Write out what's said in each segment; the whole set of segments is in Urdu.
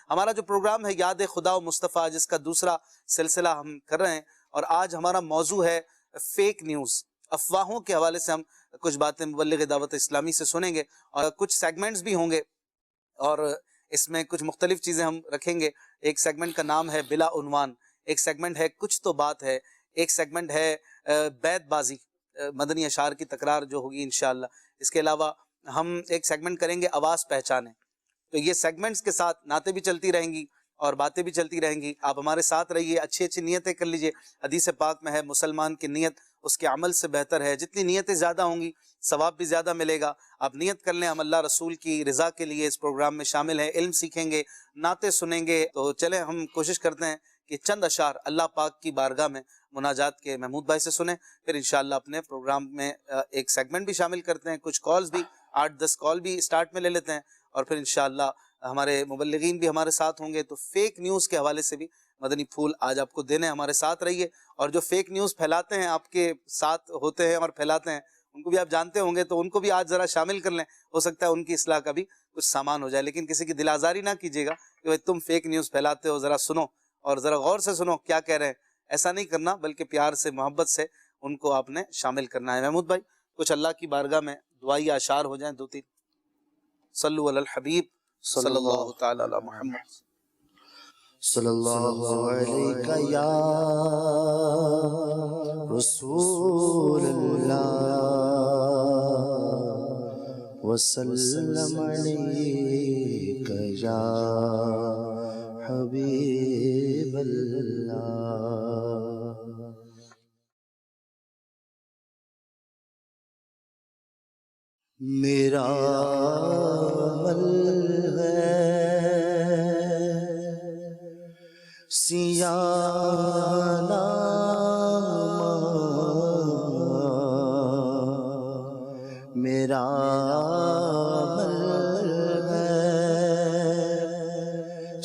ہمارا جو پروگرام ہے یاد خدا و مصطفیٰ، جس کا دوسرا سلسلہ ہم کر رہے ہیں، اور آج ہمارا موضوع ہے فیک نیوز، افواہوں کے حوالے سے ہم کچھ باتیں مبلغ دعوت اسلامی سے سنیں گے، اور کچھ سیگمنٹس بھی ہوں گے، اور اس میں کچھ مختلف چیزیں ہم رکھیں گے۔ ایک سیگمنٹ کا نام ہے بلا عنوان، ایک سیگمنٹ ہے کچھ تو بات ہے، ایک سیگمنٹ ہے بیت بازی، مدنی اشعار کی تکرار جو ہوگی انشاءاللہ۔ اس کے علاوہ ہم ایک سیگمنٹ کریں گے آواز پہچانے۔ تو یہ سیگمنٹس کے ساتھ نعتیں بھی چلتی رہیں گی اور باتیں بھی چلتی رہیں گی۔ آپ ہمارے ساتھ رہیے، اچھی اچھی نیتیں کر لیجئے۔ حدیث پاک میں ہے مسلمان کی نیت اس کے عمل سے بہتر ہے، جتنی نیتیں زیادہ ہوں گی ثواب بھی زیادہ ملے گا۔ آپ نیت کر لیں، ہم اللہ رسول کی رضا کے لیے اس پروگرام میں شامل ہیں، علم سیکھیں گے، نعتیں سنیں گے۔ تو چلیں ہم کوشش کرتے ہیں کہ چند اشعار اللہ پاک کی بارگاہ میں مناجات کے محمود بھائی سے سنیں، پھر انشاءاللہ اپنے پروگرام میں ایک سیگمنٹ بھی شامل کرتے ہیں، کچھ کالز بھی 8-10 کال بھی سٹارٹ میں لے لیتے ہیں، اور پھر انشاءاللہ ہمارے مبلغین بھی ہمارے ساتھ ہوں گے۔ تو فیک نیوز کے حوالے سے بھی مدنی پھول آج آپ کو دینے، ہمارے ساتھ رہیے۔ اور جو فیک نیوز پھیلاتے ہیں، آپ کے ساتھ ہوتے ہیں اور پھیلاتے ہیں، ان کو بھی آپ جانتے ہوں گے، تو ان کو بھی آج ذرا شامل کر لیں، ہو سکتا ہے ان کی اصلاح کا بھی کچھ سامان ہو جائے۔ لیکن کسی کی دل آزاری نہ کیجیے گا کہ بھائی تم فیک نیوز پھیلاتے ہو، ذرا سنو اور ذرا غور سے سنو کیا کہہ رہے ہیں، ایسا نہیں کرنا، بلکہ پیار سے محبت سے ان کو آپ نے شامل کرنا ہے۔ محمود بھائی کچھ اللہ کی بارگاہ میں دعائی اشعار ہو جائیں 2-3۔ صلو علی الحبیب صلی اللہ تعالی علی محمد۔ صلی اللہ علیہ یا رسول اللہ وسلم علیک یا حبیب اللہ۔ میرا عمل ہے سیاہ نامہ، میرا عمل ہے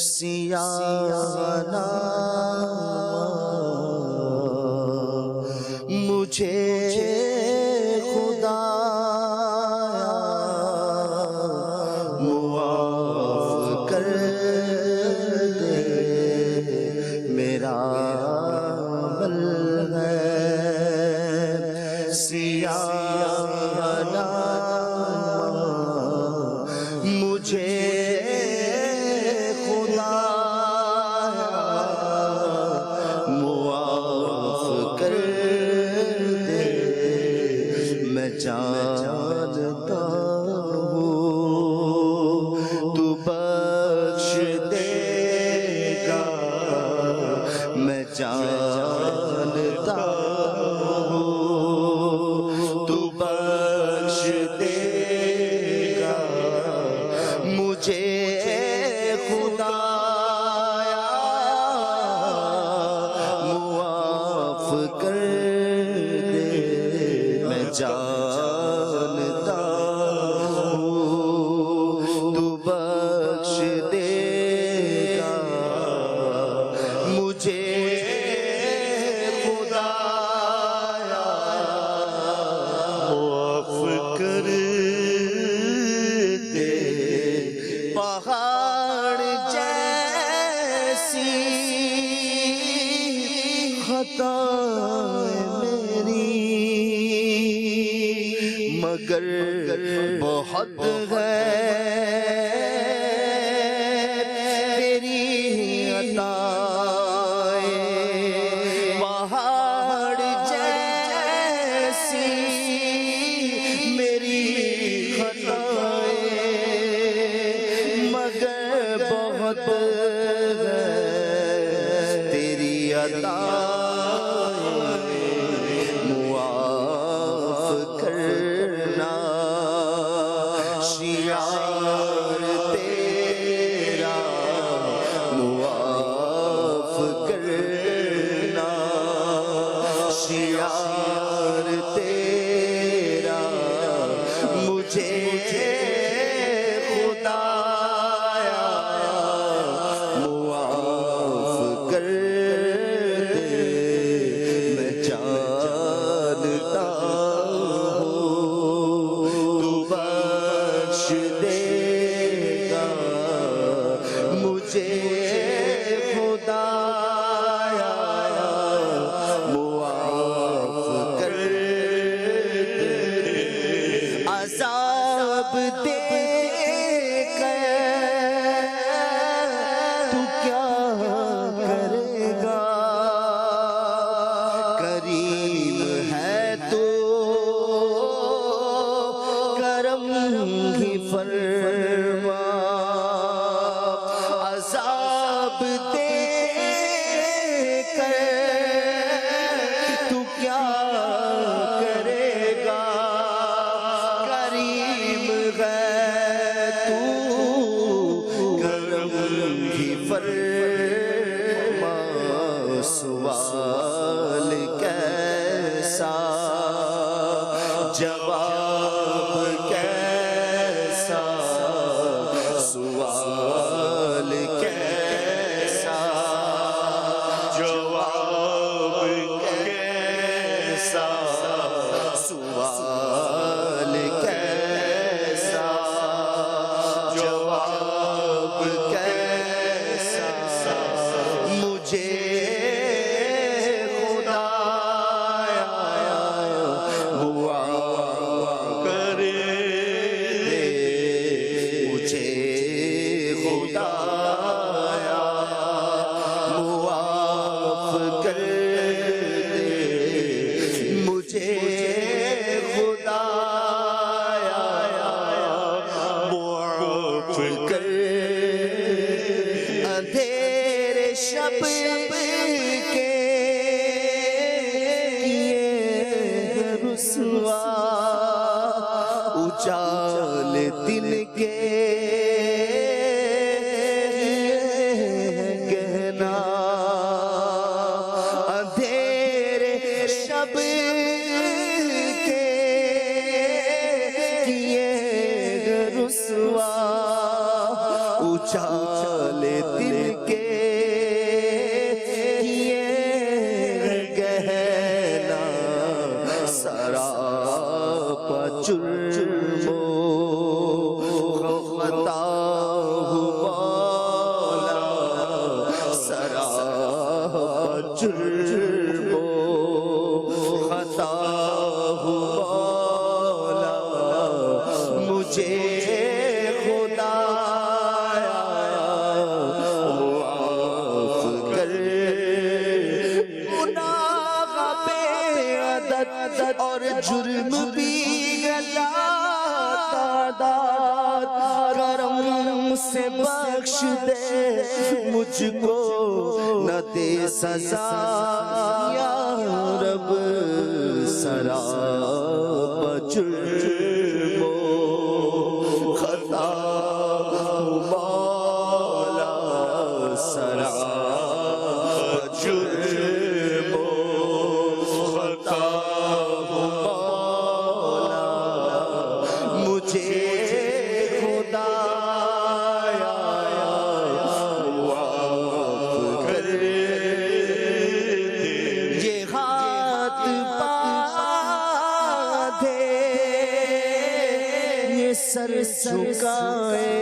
سیاہ نامہ، مجھے خدا معاف کر دے، میرا عمل ہے سیاہ نامہ، مجھے خدا معاف کر دے، میں جانتا ہوں تو بخش دے گا، میں جانتا ہوں تو بخش دے گا، مجھے خدا معاف کر دے، میں جانتا ہوں تو بخش دے گا، مجھے خدا معاف کر دے۔ پہاڑ جیسی خطا میری، مگر بہت ہے تیری عطائیں، پہاڑ جیسی میری خطائیں، مگر بہت ہے تیری عطائیں، معاف کرنا مجھے خدایا معاف کر دے، عذاب دے کر تو کیا کرے گا، کریم ہے تو کرم ہی فرما، عذاب دے کر تو کیا کرے گا، کریم ہے تو کرم ہی فرما، سوال کیسا جواب کیسا، سوال کیسا جواب کیسا، سوال کیسا جواب کیسا، مجھے اندھیرے شب کے کیے رسوا، اجال دن کے کہنا، اندھیرے شب کے کیے رسوا، اجال دن کے کیے گہنا، سراپا جرم و خطا مولا، سراپا جرم و خطا مولا، مجھے اور جرم بھی تعداد، کرم سے بخش دے مجھ کو، نہ دے سزا یا رب، سراپا جرم و خطا مولا، سراپا جرم و خطا سر جھکائے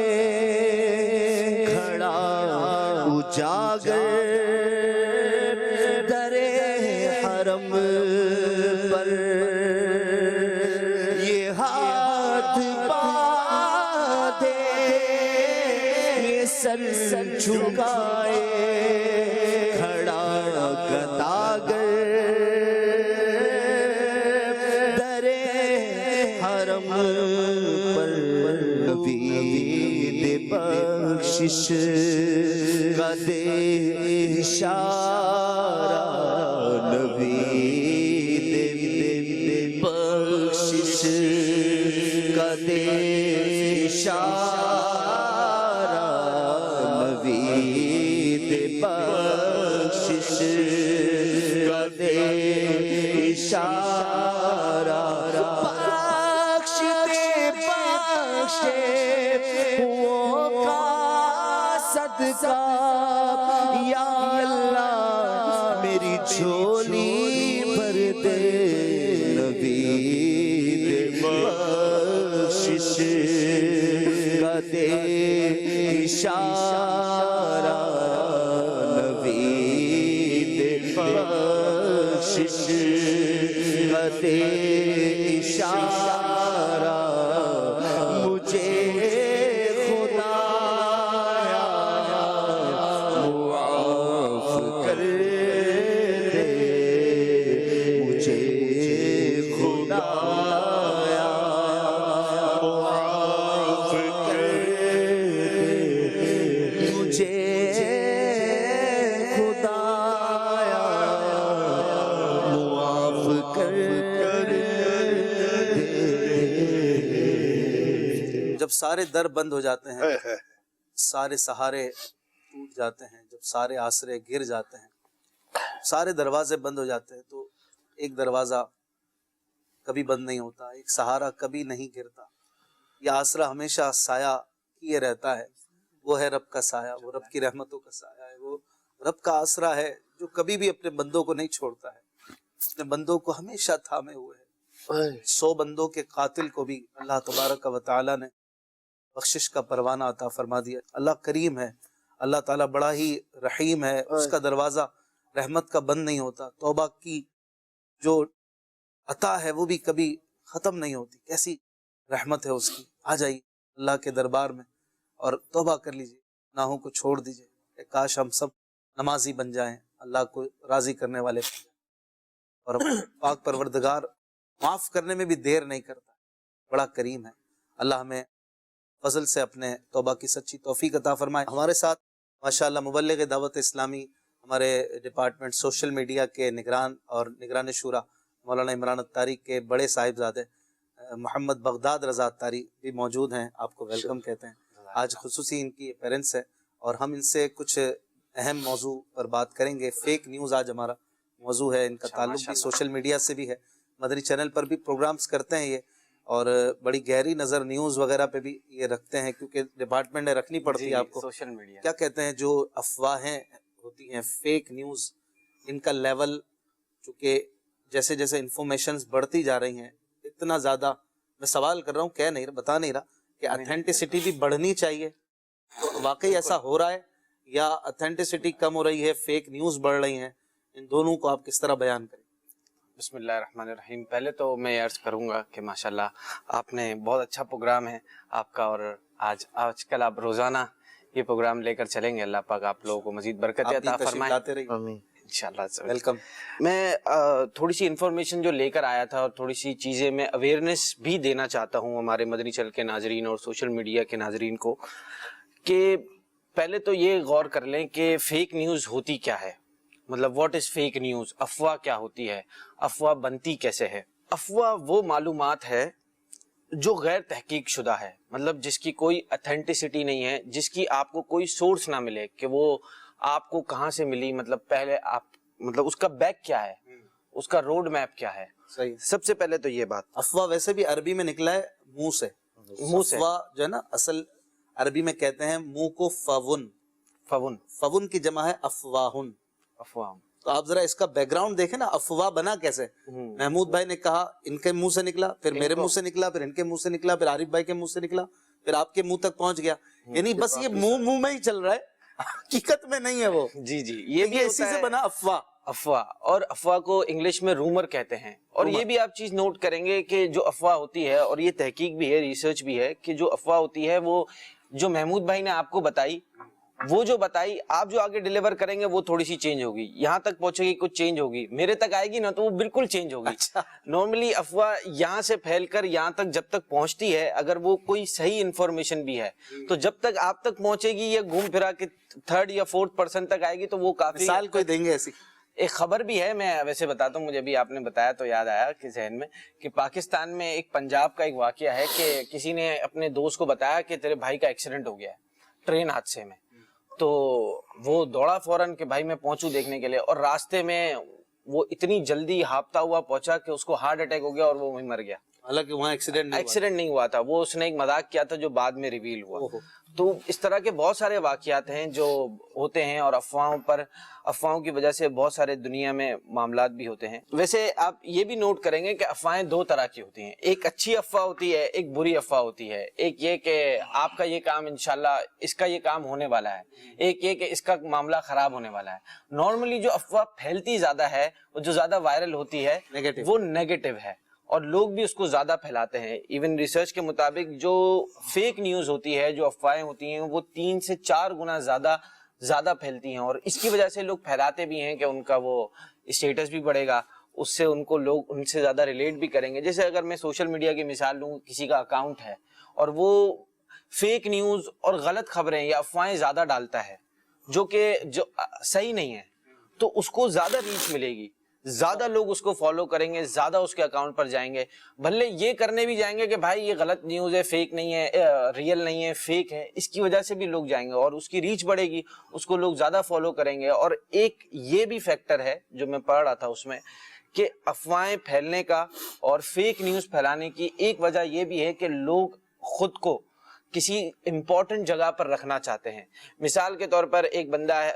کھڑا اجاگر درے حرم پر، یہ ہاتھ باندھے یہ سر جھکائے کھڑا گداگر درے حرم پر، نوید بخشش کا دے اشارہ، نوید بخشش کا دے اشارہ، نوید بخشش کا دے اشارہ، وہ کا صدقہ یا اللہ، میری جھولی بھر دے، نوید بخشش کا دے اشارہ، مجھے خدایا معاف کر دے. جب سارے در بند ہو جاتے ہیں، سارے سہارے ٹوٹ جاتے ہیں، جب سارے آسرے گر جاتے ہیں، سارے دروازے بند ہو جاتے ہیں، تو ایک دروازہ کبھی بند نہیں ہوتا، ایک سہارا کبھی نہیں گرتا، یہ آسرا ہمیشہ سایہ کیے رہتا ہے. وہ ہے رب کا سایہ، وہ رب کی رحمتوں کا سایہ ہے، وہ رب کا آسرا ہے جو کبھی بھی اپنے بندوں کو نہیں چھوڑتا ہے، اپنے بندوں کو ہمیشہ تھامے ہوئے ہے. 100 بندوں کے قاتل کو بھی اللہ تبارک و تعالی نے بخشش کا پروانہ عطا فرما دیا. اللہ کریم ہے، اللہ تعالیٰ بڑا ہی رحیم ہے، اس کا دروازہ رحمت کا بند نہیں ہوتا. توبہ کی جو عطا ہے وہ بھی کبھی ختم نہیں ہوتی. کیسی رحمت ہے اس کی. آ جائیے اللہ کے دربار میں اور توبہ کر لیجیے، گناہوں کو چھوڑ دیجیے. کاش ہم سب نمازی بن جائیں، اللہ کو راضی کرنے والے بن جائیں. اور پاک پروردگار معاف کرنے میں بھی دیر نہیں کرتا، بڑا کریم ہے. اللہ ہمیں فضل سے اپنے توبہ کی سچی توفیق عطا فرمائے. ہمارے ساتھ ماشاءاللہ مبلغ دعوت اسلامی، ہمارے ڈپارٹمنٹ سوشل میڈیا کے نگران اور نگران شورا مولانا عمران اتاری کے بڑے صاحبزادے محمد بغداد رضا اتاری بھی موجود ہیں. آپ کو ویلکم کہتے ہیں. آج خصوصی ان کی اپیرنس ہے اور ہم ان سے کچھ اہم موضوع پر بات کریں گے. فیک نیوز آج ہمارا موضوع ہے. ان کا تعلق بھی سوشل میڈیا سے بھی ہے، مدنی چینل پر بھی پروگرامز کرتے ہیں یہ، اور بڑی گہری نظر نیوز وغیرہ پہ بھی یہ رکھتے ہیں، کیونکہ ڈپارٹمنٹ نے رکھنی پڑتی ہے. آپ کو سوشل میڈیا کیا کہتے ہیں جو افواہیں ہوتی ہیں، فیک نیوز، ان کا لیول چونکہ جیسے جیسے انفارمیشنز بڑھتی جا رہی ہیں اتنا زیادہ، میں سوال کر رہا ہوں، کہہ نہیں رہا، بتا نہیں رہا کہ اتھینٹسٹی بھی بڑھنی چاہیے. تو واقعی ایسا ہو رہا ہے یا اتھینٹسٹی کم ہو رہی ہے، فیک نیوز بڑھ رہی ہیں؟ ان دونوں کو آپ کس طرح بیان کریں؟ بسم اللہ الرحمن الرحیم. پہلے تو میں عرض کروں گا کہ ماشاءاللہ آپ نے بہت اچھا پروگرام ہے آپ کا، اور آج کل آپ روزانہ یہ پروگرام لے کر چلیں گے. اللہ پاک آپ لوگوں کو مزید برکت عطا فرمائے انشاءاللہ. ویلکم. میں تھوڑی سی انفارمیشن جو لے کر آیا تھا اور تھوڑی سی چیزیں میں اویئرنیس بھی دینا چاہتا ہوں ہمارے مدنی چینل کے ناظرین اور سوشل میڈیا کے ناظرین کو، کہ پہلے تو یہ غور کر لیں کہ فیک نیوز ہوتی کیا ہے. مطلب واٹ از فیک نیوز؟ افواہ کیا ہوتی ہے؟ افواہ بنتی کیسے ہے؟ افواہ وہ معلومات ہے جو غیر تحقیق شدہ ہے، مطلب جس کی کوئی اتھینٹسٹی نہیں ہے، جس کی آپ کو کوئی سورس نہ ملے کہ وہ آپ کو کہاں سے ملی. مطلب پہلے آپ مطلب اس کا بیک کیا ہے، اس کا روڈ میپ کیا ہے. صحیح. سب سے پہلے تو یہ بات. افواہ ویسے بھی عربی میں نکلا ہے منہ سے. افواہ جو ہے نا اصل عربی میں کہتے ہیں منہ کو فون. فون کی جمع ہے افواہن. افواہ. تو آپ ذرا اس کا بیک گراؤنڈ دیکھیں نا، افواہ بنا کیسے؟ محمود بھائی نے کہا، ان کے منہ سے نکلا، پھر میرے منہ سے نکلا، پھر ان کے منہ سے نکلا، پھر عارف بھائی کے منہ سے نکلا، پھر آپ کے منہ تک پہنچ گیا. یعنی بس یہ منہ میں ہی چل رہا ہے، حقیقت میں نہیں ہے وہ. جی یہ بھی اسی سے بنا افواہ. اور افواہ کو انگلش میں رومر کہتے ہیں. اور یہ بھی آپ چیز نوٹ کریں گے کہ جو افواہ ہوتی ہے، اور یہ تحقیق بھی ہے، ریسرچ بھی ہے، کہ جو افواہ ہوتی ہے وہ جو محمود بھائی نے آپ کو بتائی، وہ جو بتائی آپ جو آگے ڈیلیور کریں گے وہ تھوڑی سی چینج ہوگی. یہاں تک پہنچے گی کچھ چینج ہوگی، میرے تک آئے گی نا تو وہ بالکل چینج ہوگی. نارملی افواہ یہاں سے پھیل کر یہاں تک جب تک پہنچتی ہے، اگر وہ کوئی صحیح انفارمیشن بھی ہے، تو جب تک آپ تک پہنچے گی یہ گھوم پھرا کے 3rd یا 4th پرسن تک آئے گی تو وہ کافی. مثال کوئی دیں گے ایسی؟ ایک خبر بھی ہے، میں ویسے بتاتا ہوں، مجھے بھی آپ نے بتایا تو یاد آیا کہ ذہن میں، کہ پاکستان میں ایک پنجاب کا ایک واقعہ ہے کہ کسی نے اپنے دوست کو بتایا کہ تیرے بھائی کا ایکسیڈنٹ ہو گیا ہے ٹرین حادثے میں. تو وہ دوڑا فوراً کہ بھائی میں پہنچوں دیکھنے کے لیے، اور راستے میں وہ اتنی جلدی ہاپتا ہوا پہنچا کہ اس کو ہارٹ اٹیک ہو گیا اور وہ وہیں مر گیا. حالانکہ وہاں ایکسیڈنٹ نہیں ہوا تھا، وہ اس نے ایک مذاق کیا تھا جو بعد میں ریویل ہوا. تو اس طرح کے بہت سارے واقعات ہیں جو ہوتے ہیں، اور افواہوں کی وجہ سے بہت سارے دنیا میں معاملات بھی ہوتے ہیں. ویسے آپ یہ بھی نوٹ کریں گے کہ افواہیں 2 طرح کی ہوتی ہیں. ایک اچھی افواہ ہوتی ہے، ایک بری افواہ ہوتی ہے. ایک یہ کہ آپ کا یہ کام انشاءاللہ اس کا یہ کام ہونے والا ہے، ایک یہ کہ اس کا معاملہ خراب ہونے والا ہے. نارملی جو افواہ پھیلتی زیادہ ہے، جو زیادہ وائرل ہوتی ہے، وہ نیگیٹو ہے، اور لوگ بھی اس کو زیادہ پھیلاتے ہیں. ایون ریسرچ کے مطابق جو فیک نیوز ہوتی ہے، جو افواہیں ہوتی ہیں، وہ 3 سے 4 گنا زیادہ پھیلتی ہیں. اور اس کی وجہ سے لوگ پھیلاتے بھی ہیں کہ ان کا وہ اسٹیٹس بھی بڑھے گا، اس سے ان کو لوگ ان سے زیادہ ریلیٹ بھی کریں گے. جیسے اگر میں سوشل میڈیا کی مثال لوں، کسی کا اکاؤنٹ ہے اور وہ فیک نیوز اور غلط خبریں یا افواہیں زیادہ ڈالتا ہے، جو کہ جو صحیح نہیں ہے تو اس کو زیادہ ریچ ملے گی, زیادہ لوگ اس کو فالو کریں گے, زیادہ اس کے اکاؤنٹ پر جائیں گے. بھلے یہ کرنے بھی جائیں گے کہ بھائی یہ غلط نیوز ہے, فیک نہیں ہے, ریئل نہیں ہے, فیک ہے, اس کی وجہ سے بھی لوگ جائیں گے اور اس کی ریچ بڑھے گی, اس کو لوگ زیادہ فالو کریں گے. اور ایک یہ بھی فیکٹر ہے جو میں پڑھ رہا تھا اس میں کہ افواہیں پھیلنے کا اور فیک نیوز پھیلانے کی ایک وجہ یہ بھی ہے کہ لوگ خود کو کسی امپورٹنٹ جگہ پر رکھنا چاہتے ہیں. مثال کے طور پر ایک بندہ ہے,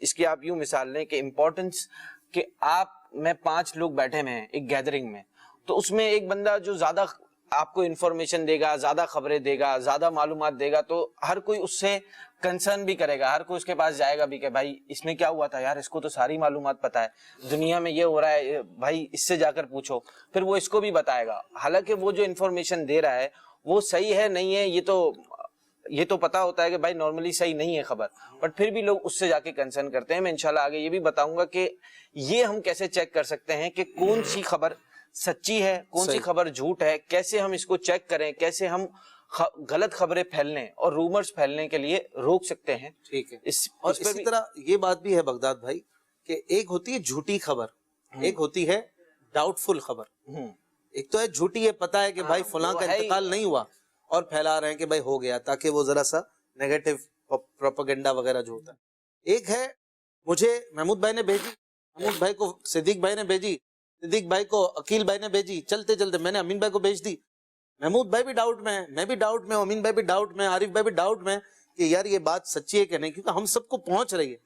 اس کی آپ یوں مثال لیں کہ امپورٹنس, کہ آپ میں 5 لوگ بیٹھے ہوئے ہیں ایک گیدرنگ میں, تو اس میں ایک بندہ جو زیادہ آپ کو انفارمیشن دے گا, زیادہ خبریں دے گا, زیادہ معلومات دے گا, تو ہر کوئی اس سے کنسرن بھی کرے گا, ہر کوئی اس کے پاس جائے گا بھی کہ بھائی اس میں کیا ہوا تھا یار, اس کو تو ساری معلومات پتا ہے, دنیا میں یہ ہو رہا ہے بھائی اس سے جا کر پوچھو. پھر وہ اس کو بھی بتائے گا, حالانکہ وہ جو انفارمیشن دے رہا ہے وہ صحیح ہے نہیں ہے یہ تو پتا ہوتا ہے کہ بھائی نارملی صحیح نہیں ہے خبر, بٹ پھر بھی لوگ اس سے جا کے کنسرن کرتے ہیں. میں انشاءاللہ آگے یہ بھی بتاؤں گا کہ یہ ہم کیسے چیک کر سکتے ہیں کہ کون سی خبر سچی ہے, کون سی خبر جھوٹ ہے, کیسے ہم اس کو چیک کریں, کیسے ہم غلط خبریں پھیلنے اور رومرز پھیلنے کے لیے روک سکتے ہیں. ٹھیک ہے. اور اسی طرح یہ بات بھی ہے بغداد بھائی کہ ایک ہوتی ہے جھوٹی خبر, ایک ہوتی ہے ڈاؤٹ فل خبر. ایک تو ہے جھوٹی ہے, پتا ہے کہ بھائی فلاں کا انتقال نہیں ہوا اور پھیلا رہے ہیں کہ بھائی ہو گیا, تاکہ وہ ذرا سا نیگیٹو پروپیگنڈا وغیرہ جو ہوتا ہے. ایک ہے مجھے محمود بھائی نے بھیجی, محمود بھائی کو صدیق بھائی نے بھیجی, صدیق بھائی کو عقیل بھائی نے بھیجی, چلتے چلتے میں نے امین بھائی کو بھیج دی. محمود بھائی بھی ڈاؤٹ میں ہے, میں بھی ڈاؤٹ میں ہوں, امین بھائی بھی ڈاؤٹ میں, عارف بھائی بھی ڈاؤٹ میں کہ یار یہ بات سچی ہے کہ نہیں, کیونکہ ہم سب کو پہنچ رہی ہے.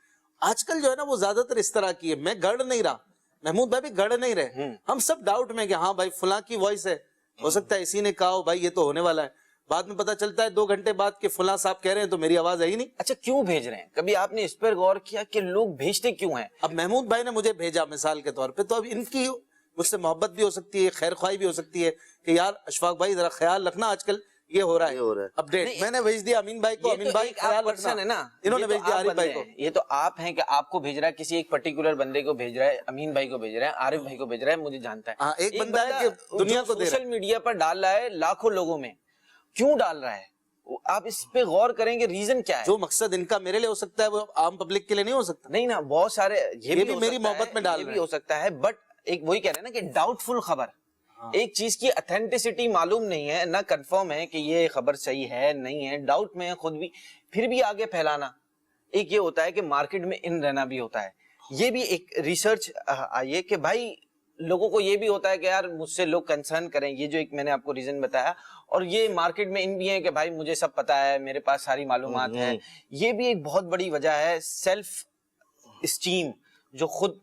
آج کل جو ہے نا وہ زیادہ تر اس طرح کی ہے, میں گڑ نہیں رہا, محمود بھائی بھی گڑ نہیں رہے, ہم سب ڈاؤٹ میں کہ ہاں بھائی فلاں کی وائس ہے, ہو سکتا ہے اسی نے کہا ہو بھائی یہ تو ہونے والا ہے. بعد میں پتا چلتا ہے 2 گھنٹے بعد کہ فلاں صاحب کہہ رہے ہیں تو میری آواز ہے ہی نہیں. اچھا کیوں بھیج رہے ہیں, کبھی آپ نے اس پر غور کیا کہ لوگ بھیجتے کیوں ہیں؟ اب محمود بھائی نے مجھے بھیجا مثال کے طور پہ, تو اب ان کی مجھ سے محبت بھی ہو سکتی ہے, خیر خواہی بھی ہو سکتی ہے کہ یار اشفاق بھائی ذرا خیال رکھنا, آج کل یہ ہو رہا ہے اپڈیٹ. میں نے بھیج دیا امین بھائی کو, امین بھائی خیال رکھنا ہے نا, انہوں نے بھیج دیا عارف بھائی کو. یہ تو آپ ہیں کہ آپ کو بھیج رہا ہے, کسی ایک پرٹیکولر بندے کو بھیج رہا ہے, امین بھائی کو بھیج رہا ہے, عارف بھائی کو بھیج رہا ہے, مجھے جانتا ہے. ایک بندہ ہے کہ دنیا کو سوشل میڈیا پر ڈال رہا ہے لاکھوں لوگوں میں, کیوں ڈال رہا ہے؟ آپ اس پہ غور کریں گے ریزن کیا ہے. جو مقصد ان کا میرے لیے ہو سکتا ہے وہ عام پبلک کے لیے نہیں ہو سکتا. نہیں نا, بہت سارے یہ بھی میری محبت میں ڈال رہے ہیں, یہ بھی ہو سکتا ہے, بٹ ایک وہی کہہ رہے ہیں نا کہ ڈاؤٹ فل خبر, ایک چیز کی اتھینٹسٹی معلوم نہیں ہے, نہ کنفرم ہے کہ یہ خبر صحیح ہے نہیں ہے, ڈاؤٹ میں ہے خود بھی, پھر بھی آگے پھیلانا. ایک یہ ہوتا ہے کہ مارکیٹ میں ان رہنا بھی ہوتا ہے. یہ بھی ایک ریسرچ آئیے کہ بھائی لوگوں کو یہ بھی ہوتا ہے کہ یار مجھ سے لوگ کنسرن کریں, یہ جو ایک میں نے آپ کو ریزن بتایا. اور یہ مارکیٹ میں ان بھی ہیں کہ بھائی مجھے سب پتا ہے, میرے پاس ساری معلومات ہے. یہ بھی ایک بہت بڑی وجہ ہے سیلف اسٹیم, جو خود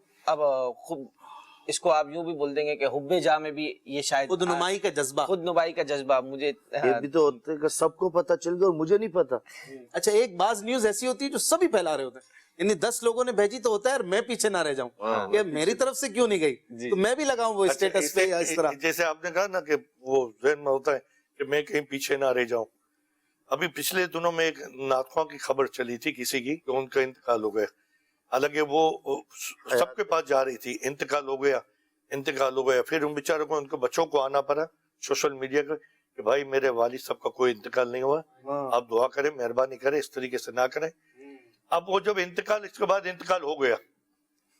اس کو آپ یوں بھی بول دیں گے کہ حب جا میں بھی یہ شاید خود نمائی کا جذبہ, خود نمائی کا جذبہ. مجھے یہ بھی تو ہوتا ہے کہ سب کو پتا چل گیا اور مجھے نہیں پتا. اچھا ایک بعض نیوز ایسی ہوتی ہے جو سبھی پھیلا رہے ہوتے ہیں, یعنی 10 لوگوں نے بھیجی تو ہوتا ہے میں پیچھے نہ رہ جاؤں کہ میری طرف سے کیوں نہیں گئی, تو میں بھی لگاؤں وہ اسٹیٹس پہ یا اس طرح. جیسے آپ نے کہا نا کہ وہ ذہن میں ہوتا ہے کہ میں کہیں پیچھے نہ رہ جاؤں. ابھی پچھلے دنوں میں ایک ناخواں کی خبر چلی تھی کسی کی کہ ان کا انتقال ہو گیا, حالانکہ وہ سب کے پاس جا رہی تھی, انتقال ہو گیا. پھر ان بیچاروں کو, ان کے بچوں کو آنا پڑا سوشل میڈیا کا کہ بھائی میرے والد صاحب کا کوئی انتقال نہیں ہوا, آپ دعا کریں, مہربانی کریں, اس طریقے سے نہ کریں. اب وہ جب انتقال, اس کے بعد انتقال ہو گیا,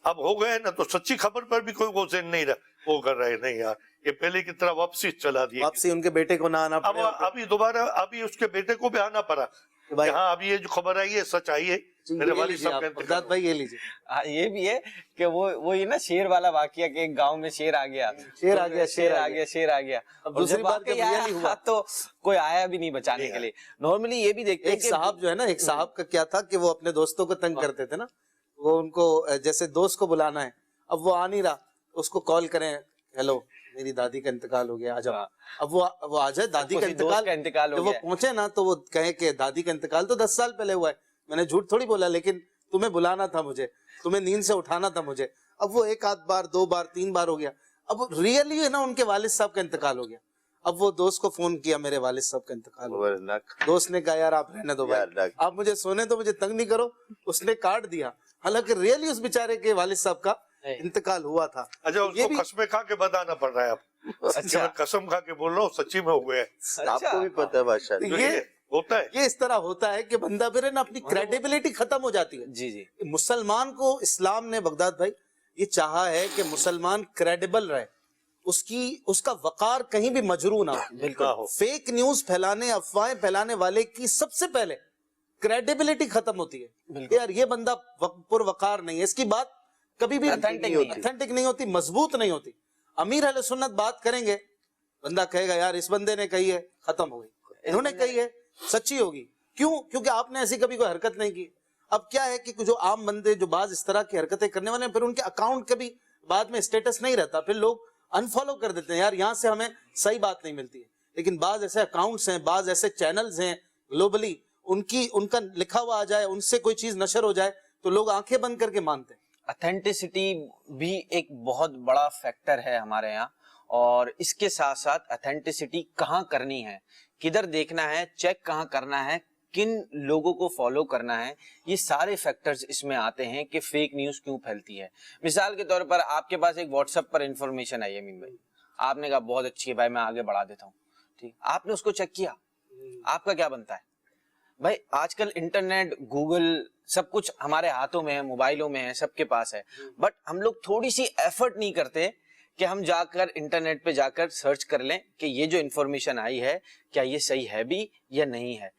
اب ہو گئے نا, تو سچی خبر پر بھی کوئی وہ ذہن نہیں رہا, وہ کر رہے نہیں یار یہ پہلے کی طرح واپسی چلا دی, واپسی ان کے بیٹے کو نہ آنا اب ابھی دوبارہ ابھی اس کے بیٹے کو بھی آنا پڑا کہ ہاں اب یہ جو خبر آئی ہے سچ آئی ہے, میرے والد صاحب کا بغداد بھائی یہ لیجیے. یہ بھی ہے کہ وہ یہ نا شیر والا واقعہ کہ ایک گاؤں میں شیر آ گیا, شیر آ گیا, دوسری بات کہ ریئلی ہوا تو کوئی آیا بھی نہیں بچانے کے لیے. نارملی یہ بھی دیکھتے ہیں ایک صاحب جو ہے نا, ایک صاحب کا کیا تھا کہ وہ اپنے دوستوں کو تنگ کرتے تھے نا, وہ ان کو جیسے دوست کو بلانا ہے, اب وہ آ نہیں رہا, اس کو کال کریں, ہیلو میری دادی کا انتقال ہو گیا آ جاؤ. اب وہ آ جائے, دادی کا انتقال جب وہ پہنچے نا تو وہ کہے کہ دادی کا انتقال تو 10 سال پہلے ہوا ہے, میں نے جھوٹ تھوڑی بولا, لیکن تمہیں بلانا تھا مجھے, تمہیں نیند سے اٹھانا تھا مجھے. اب وہ 1 آدھ بار 2 بار 3 بار ہو گیا, اب ریئلی ہے نا ان کے والد صاحب کا انتقال ہو گیا. اب وہ دوست کو فون کیا, میرے والد صاحب کا انتقال ہو گیا. دوست نے کہا یار آپ رہنے دو بھائی, آپ مجھے سونے تو مجھے تنگ نہیں کرو. اس نے کاٹ دیا, حالانکہ ریئلی اس بیچارے کے والد صاحب کا انتقال ہوا تھا. اچھا اس کو قسمیں کھا کے بتانا پڑ رہا ہے اب, قسم کھا کے بول رہا ہوں سچی میں ہو گیا ہے. آپ کو بھی پتا ہے بادشاہ, ہوتا ہے. یہ اس طرح ہوتا ہے کہ بندہ پھر نا اپنی کریڈیبلٹی ختم ہو جاتی ہے. جی جی مسلمان کو اسلام نے بغداد بھائی یہ چاہا ہے کہ مسلمان کریڈیبل رہے, اس کا وقار کہیں بھی مجروح نہ ہو. بالکل. فیک نیوز پھیلانے, افواہیں پھیلانے والے کی سب سے پہلے کریڈیبلٹی کہ ختم ہوتی ہے کہ یار یہ بندہ پر وقار نہیں ہے, اس کی بات کبھی بھی اتھینٹک نہیں ہوتی, مضبوط نہیں ہوتی. امیر اہل سنت بات کریں گے, بندہ کہے گا یار اس بندے نے کہی ہے, ختم ہو گئی, انہوں نے کہی ہے سچی ہوگی. کیوں؟ کیونکہ آپ نے ایسی کبھی کوئی حرکت نہیں کی. اب کیا ہے کہ جو عام بندے جو بعض اس طرح کی حرکتیں کرنے والے ہیں, پھر ان کے اکاؤنٹ کبھی بعد میں اسٹیٹس نہیں رہتا, پھر لوگ انفالو کر دیتے ہیں, یار یہاں سے ہمیں صحیح بات نہیں ملتی ہے. لیکن بعض ایسے اکاؤنٹس ہیں, بعض ایسے چینلز ہیں گلوبلی, ان کا لکھا ہوا آ جائے, ان سے کوئی چیز نشر ہو جائے تو لوگ آنکھیں بند کر کے مانتے ہیں. اتھینٹسٹی بھی ایک بہت بڑا فیکٹر ہے ہمارے یہاں, اور اس کے ساتھ ساتھ اتھینٹسٹی کہاں کرنی ہے, کدھر دیکھنا ہے, چیک کہاں کرنا ہے, کن لوگوں کو فالو کرنا ہے, یہ سارے فیکٹرز اس میں آتے ہیں کہ فیک نیوز کیوں پھیلتی ہے. مثال کے طور پر آپ کے پاس ایک واٹس ایپ پر انفارمیشن آئی ہے امین بھائی, آپ نے کہا بہت اچھی ہے بھائی, میں آگے بڑھا دیتا ہوں, ٹھیک, آپ نے اس کو چیک کیا, آپ کا کیا بنتا ہے بھائی؟ آج کل انٹرنیٹ, گوگل, سب کچھ ہمارے ہاتھوں میں ہے, موبائلوں میں ہے, سب کے پاس ہے, بٹ ہم لوگ تھوڑی سی ایفرٹ نہیں کرتے کہ ہم جا کر انٹرنیٹ پہ جا کر سرچ کر لیں کہ یہ جو انفارمیشن آئی ہے کیا یہ صحیح ہے بھی یا نہیں ہے,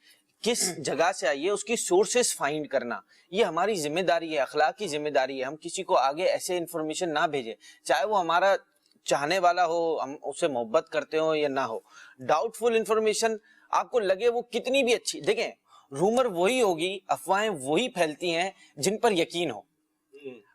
کس جگہ سے آئی ہے, اس کی سورسز فائنڈ کرنا, یہ ہماری ذمہ داری ہے, اخلاقی ذمہ داری ہے. ہم کسی کو آگے ایسے انفارمیشن نہ بھیجیں, چاہے وہ ہمارا چاہنے والا ہو, ہم اسے محبت کرتے ہو یا نہ ہو. ڈاؤٹ فل انفارمیشن آپ کو لگے وہ کتنی بھی اچھی, دیکھیں رومر وہی ہوگی, افواہیں وہی پھیلتی ہیں جن پر یقین ہو.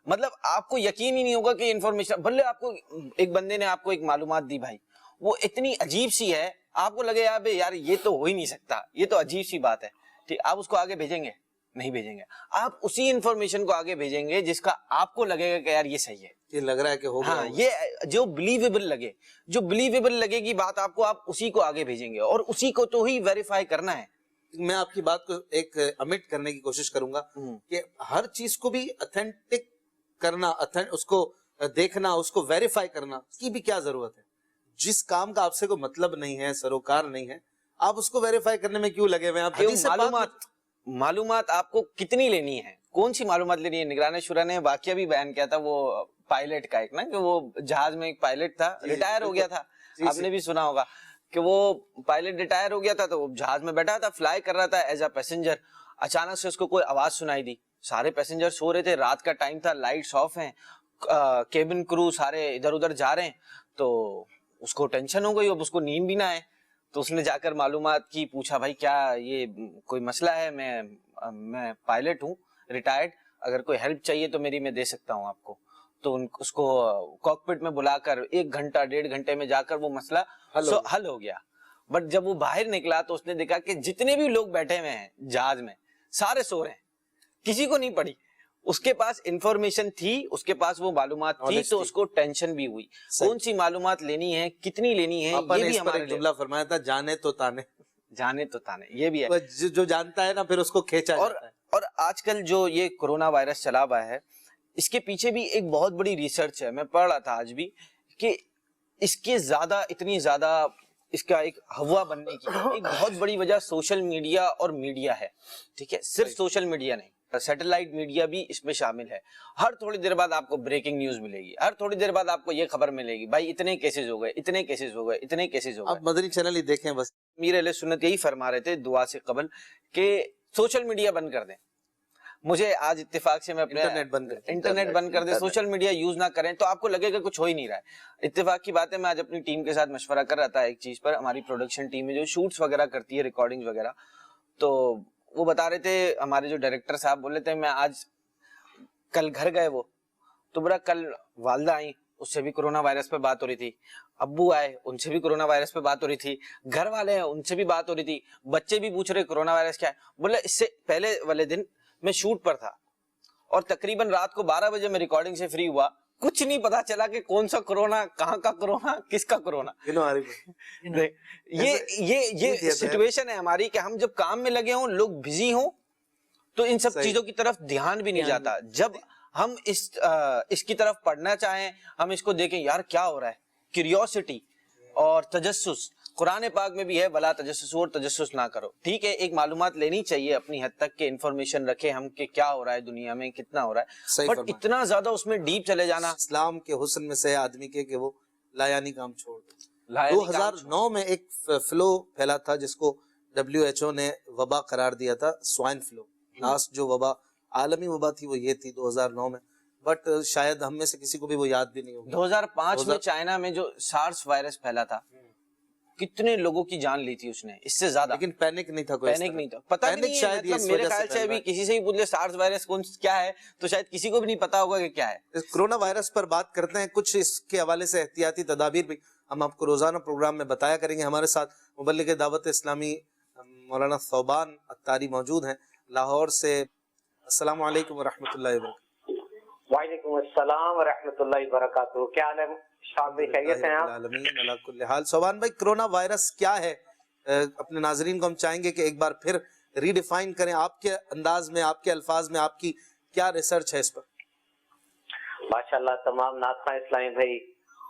مطلب آپ کو یقین ہی نہیں ہوگا کہ انفارمیشن, بھلے آپ کو ایک بندے نے آپ کو ایک معلومات دی بھائی, وہ اتنی عجیب سی ہے, آپ کو لگے یار یہ تو ہو ہی نہیں سکتا, یہ تو عجیب سی بات ہے, ٹھیک, آپ اس کو آگے بھیجیں گے؟ نہیں بھیجیں گے. آپ اسی انفارمیشن کو آگے بھیجیں گے جس کا آپ کو لگے گا کہ یار یہ صحیح ہے, یہ لگ رہا ہے کہ ہوگا. ہاں, یہ جو بلیویبل لگے گی بات آپ کو, آپ اسی کو آگے بھیجیں گے, اور اسی کو تو ہی ویریفائی کرنا ہے. میں آپ کی بات کو ایک امٹ کرنے کی کوشش کروں گا کہ ہر چیز کو بھی اتھینٹک کرنا, اس کو دیکھنا, اس کو ویریفائی کرنا کی بھی کیا ضرورت ہے؟ جس کام کا آپ سے کوئی مطلب نہیں ہے, سروکار نہیں ہے, آپ اس کو ویریفائی کرنے میں کیوں لگے ہوئے ہیں؟ آپ معلومات آپ کو کتنی لینی ہے, کون سی معلومات لینی ہے؟ نگران شورا نے واقعہ بھی بیان کیا تھا, وہ پائلٹ کا ایک نا, کہ وہ جہاز میں ایک پائلٹ تھا, ریٹائر ہو گیا تھا, آپ نے بھی سنا ہوگا کہ وہ پائلٹ ریٹائر ہو گیا تھا, تو وہ جہاز میں بیٹھا تھا, فلائی کر رہا تھا ایز اے پیسنجر. اچانک سے اس کو کوئی آواز سنائی دی, سارے پیسنجر سو رہے تھے, رات کا ٹائم تھا, لائٹس آف ہیں, کیبن کرو سارے ادھر ادھر جا رہے ہیں, تو اس کو ٹینشن ہو گئی, اب اس کو نیند بھی نہ آئے, تو اس نے جا کر معلومات کی, پوچھا بھائی کیا یہ کوئی مسئلہ ہے, میں پائلٹ ہوں ریٹائرڈ, اگر کوئی ہیلپ چاہیے تو میری میں دے سکتا ہوں آپ کو. تو اس کو کاکپٹ میں بلا کر 1 گھنٹہ 1.5 گھنٹے میں جا کر وہ مسئلہ حل ہو گیا. بٹ جب وہ باہر نکلا تو اس نے دیکھا کہ جتنے بھی لوگ بیٹھے ہوئے ہیں جہاز میں, سارے سو رہے ہیں, کسی کو نہیں پڑی. اس کے پاس انفارمیشن تھی, اس کے پاس وہ معلومات تھی, تو اس کو ٹینشن بھی ہوئی. کون سی معلومات لینی ہے, کتنی لینی ہے, یہ بھی ہمارے جملہ فرمایا تھا, جانے تو تانے, یہ بھی ہے. جو جانتا ہے نا پھر اس کو کھینچا جاتا ہے. اور آج کل جو یہ کورونا وائرس چلا ہوا ہے, اس کے پیچھے بھی ایک بہت بڑی ریسرچ ہے, میں پڑھ رہا تھا آج بھی, کہ اس کے اتنی زیادہ اس کا ایک ہوا بننے کی ایک بہت بڑی وجہ سوشل میڈیا اور میڈیا ہے. ٹھیک ہے, صرف سوشل میڈیا نہیں, سیٹلائٹ میڈیا بھی اس میں شامل ہے. ہر تھوڑی دیر بعد آپ کو بریکنگ نیوز ملے گی, ہر تھوڑی دیر بعد آپ کو یہ خبر ملے گی, بھائی اتنے کیسز ہو گئے, اتنے کیسز ہو گئے, اتنے کیسز ہو گئے. آپ مدنی چینل ہی دیکھیں بس. امیر اہل سنت یہی فرما رہے تھے دعا سے قبل کہ سوشل میڈیا بند کر دیں. مجھے آج اتفاق سے میں اپنے انٹرنیٹ بند کر دیں, سوشل میڈیا یوز نہ کریں, تو آپ کو لگے گا کچھ ہو ہی نہیں رہا ہے. اتفاق کی بات ہے, میں آج اپنی ٹیم کے ساتھ مشورہ کر رہا تھا ایک چیز پر. ہماری پروڈکشن ٹیم میں جو شوٹس وغیرہ کرتی ہے, ریکارڈنگ وغیرہ, تو وہ بتا رہے تھے, ہمارے جو ڈائریکٹر صاحب بول رہے تھے, میں آج کل گھر گئے وہ, تو بڑا کل والدہ آئیں, اس سے بھی کورونا وائرس پہ بات ہو رہی تھی, ابو آئے, ان سے بھی کورونا وائرس پہ بات ہو رہی تھی, گھر والے ہیں ان سے بھی بات ہو رہی تھی, بچے بھی پوچھ رہے کورونا وائرس کیا ہے. بولے اس سے پہلے والے دن میں شوٹ پر تھا, اور تقریباً رات کو 12 بجے میں ریکارڈنگ سے فری ہوا, کچھ نہیں پتا چلا کہ کون سا کورونا, کہاں کا کورونا, کس کا کورونا. یہ سچویشن ہے ہماری کہ ہم جب کام میں لگے ہوں, لوگ بزی ہوں, تو ان سب چیزوں کی طرف دھیان بھی نہیں جاتا. جب ہم اس کی طرف پڑھنا چاہیں, ہم اس کو دیکھیں یار کیا ہو رہا ہے, کیوریوسٹی اور تجسس, قرآن پاک میں بھی ہے ولا تجسسوا اور تجسس نہ کرو. ٹھیک ہے ایک معلومات لینی چاہیے اپنی حد تک کہ انفارمیشن رکھے ہم کہ کیا ہو رہا ہے دنیا میں کتنا ہو رہا ہے, بٹ اتنا زیادہ اس میں ڈیپ چلے جانا. اسلام کے حسن میں سے ہے آدمی کے کہ وہ لایانی کام چھوڑ دے. 2009 میں ایک فلو پھیلا تھا جس کو WHO نے وبا قرار دیا تھا, سوائن فلو. لاسٹ جو وبا عالمی وبا تھی وہ یہ تھی 2009 میں, بٹ شاید ہم میں سے کسی کو بھی وہ یاد بھی نہیں ہوگی. 2005 میں چائنا میں جو سارس وائرس پھیلا تھا کتنے لوگوں کی جان لی تھی اس نے, اس سے زیادہ. لیکن پینک نہیں تھا, کوئی پینک نہیں تھا, پتہ بھی نہیں ہے. مطلب میرے خیال سے ابھی کسی سے بھی پوچھ لے سارس وائرس کون کیا ہے تو شاید کسی کو بھی نہیں پتا ہوگا کہ کیا ہے. کرونا وائرس پر بات کرتے ہیں, کچھ اس کے حوالے سے احتیاطی تدابیر بھی ہم آپ کو روزانہ پروگرام میں بتایا کریں گے. ہمارے ساتھ مبلغ دعوت اسلامی مولانا ثوبان عطاری موجود ہیں لاہور سے. السلام علیکم ورحمۃ اللہ وبرکاتہ. وعلیکم السلام ورحمۃ اللہ وبرکاتہ. کیا حال ہے شاہد بھائی, خیریت ہیں آپ؟ العالمین علی کل حال. ثوبان بھائی کرونا وائرس کیا ہے, اپنے ناظرین کو ہم چاہیں گے کہ ایک بار پھر ری ڈیفائن کریں آپ کے انداز میں, آپ کے الفاظ میں, آپ کی کیا ریسرچ ہے اس پر. ماشاءاللہ تمام ناطقہ اسلامی بھائی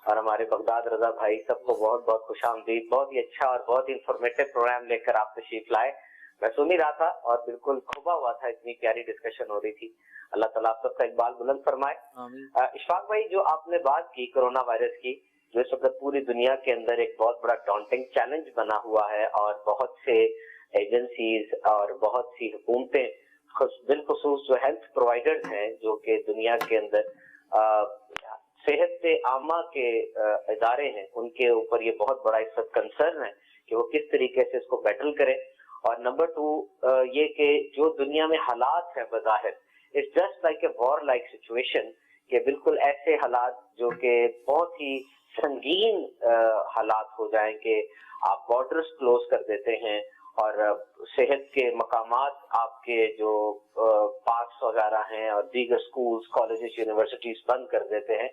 اور ہمارے بغداد رضا بھائی سب کو بہت بہت خوش آمدید. بہت ہی اچھا اور بہت انفارمیٹیو پروگرام لے کر آپ تشریف لائے. میں سن ہی رہا تھا اور بالکل کھبا ہوا تھا, اتنی پیاری ڈسکشن ہو رہی تھی. اللہ تعالیٰ آپ سب کا اقبال بلند فرمائے. اشفاق بھائی جو آپ نے بات کی کرونا وائرس کی, جو اس وقت پوری دنیا کے اندر ایک بہت بڑا ڈانٹنگ چیلنج بنا ہوا ہے اور بہت سے ایجنسیز اور بہت سی حکومتیں بالخصوص جو ہیلتھ پرووائڈرز ہیں جو کہ دنیا کے اندر صحت عامہ کے ادارے ہیں, ان کے اوپر یہ بہت بڑا اس وقت کنسرن ہے کہ وہ کس طریقے سے اس کو بیٹل کریں. اور نمبر 2 یہ کہ جو دنیا میں حالات ہیں بظاہر it's just like a war like situation, کہ بالکل ایسے حالات جو کہ بہت ہی سنگین حالات ہو جائیں کہ آپ بارڈرز کلوز کر دیتے ہیں اور صحت کے مقامات آپ کے جو پارکس وغیرہ ہیں اور دیگر سکولز کالجز یونیورسٹیز بند کر دیتے ہیں.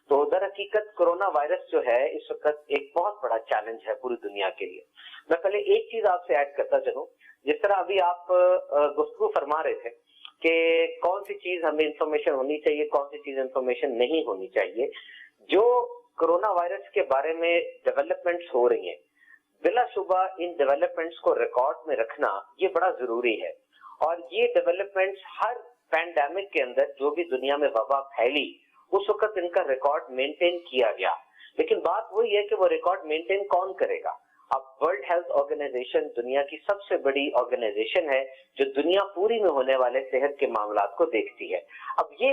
تو در حقیقت کرونا وائرس جو ہے اس وقت ایک بہت بڑا چیلنج ہے پوری دنیا کے لیے. میں پہلے ایک چیز آپ سے ایڈ کرتا چلوں, جس طرح ابھی آپ گفتگو فرما رہے تھے کہ کون سی چیز ہمیں انفارمیشن ہونی چاہیے, کون سی چیز انفارمیشن نہیں ہونی چاہیے. جو کرونا وائرس کے بارے میں ڈیولپمنٹس ہو رہی ہیں, بلا شبہ ان ڈیولپمنٹس کو ریکارڈ میں رکھنا یہ بڑا ضروری ہے. اور یہ ڈیولپمنٹس ہر پینڈیمک کے اندر جو بھی دنیا میں وبا پھیلی اس وقت ان کا ریکارڈ مینٹین کیا گیا. لیکن بات وہی ہے کہ وہ ریکارڈ مینٹین کون کرے گا. اب ورلڈ ہیلتھ آرگنائزیشن دنیا کی سب سے بڑی آرگنائزیشن ہے جو دنیا پوری میں ہونے والے صحت کے معاملات کو دیکھتی ہے. اب یہ